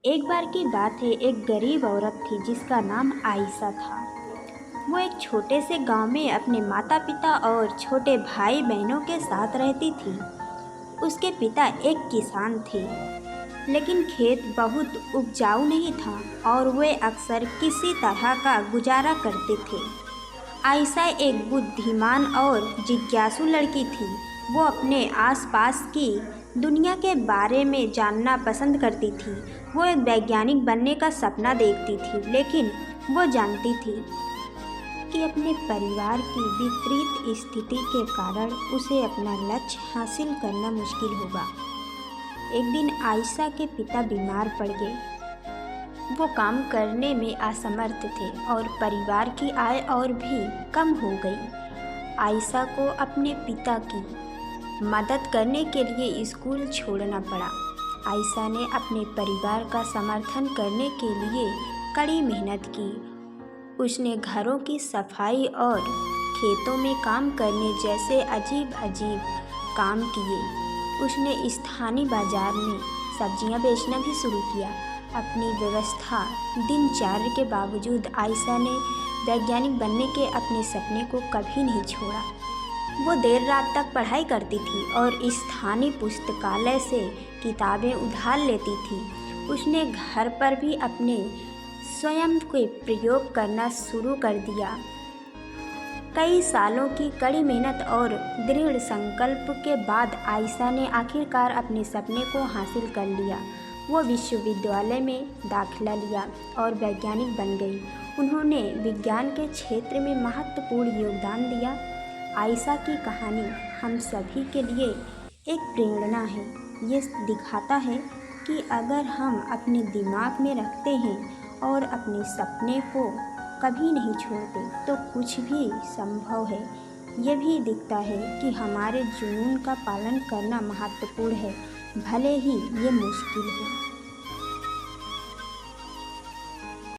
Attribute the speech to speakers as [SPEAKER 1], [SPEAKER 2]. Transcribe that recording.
[SPEAKER 1] एक बार की बात है, एक गरीब औरत थी जिसका नाम आयशा था। वो एक छोटे से गांव में अपने माता पिता और छोटे भाई बहनों के साथ रहती थी। उसके पिता एक किसान थे, लेकिन खेत बहुत उपजाऊ नहीं था और वे अक्सर किसी तरह का गुजारा करते थे। आयशा एक बुद्धिमान और जिज्ञासु लड़की थी। वो अपने आसपास की दुनिया के बारे में जानना पसंद करती थी। वो एक वैज्ञानिक बनने का सपना देखती थी, लेकिन वो जानती थी कि अपने परिवार की विपरीत स्थिति के कारण उसे अपना लक्ष्य हासिल करना मुश्किल होगा। एक दिन आयशा के पिता बीमार पड़ गए। वो काम करने में असमर्थ थे और परिवार की आय और भी कम हो गई। आयशा को अपने पिता की मदद करने के लिए स्कूल छोड़ना पड़ा। आयशा ने अपने परिवार का समर्थन करने के लिए कड़ी मेहनत की। उसने घरों की सफाई और खेतों में काम करने जैसे अजीब अजीब काम किए। उसने स्थानीय बाजार में सब्जियां बेचना भी शुरू किया। अपनी व्यवस्था दिनचर्या के बावजूद आयशा ने वैज्ञानिक बनने के अपने सपने को कभी नहीं छोड़ा। वो देर रात तक पढ़ाई करती थी और स्थानीय पुस्तकालय से किताबें उधार लेती थी। उसने घर पर भी अपने स्वयं के प्रयोग करना शुरू कर दिया। कई सालों की कड़ी मेहनत और दृढ़ संकल्प के बाद आयशा ने आखिरकार अपने सपने को हासिल कर लिया। वो विश्वविद्यालय में दाखिला लिया और वैज्ञानिक बन गई। उन्होंने विज्ञान के क्षेत्र में महत्वपूर्ण योगदान दिया। आयशा की कहानी हम सभी के लिए एक प्रेरणा है। ये दिखाता है कि अगर हम अपने दिमाग में रखते हैं और अपने सपने को कभी नहीं छोड़ते तो कुछ भी संभव है। ये भी दिखता है कि हमारे जुनून का पालन करना महत्वपूर्ण है, भले ही ये मुश्किल हो।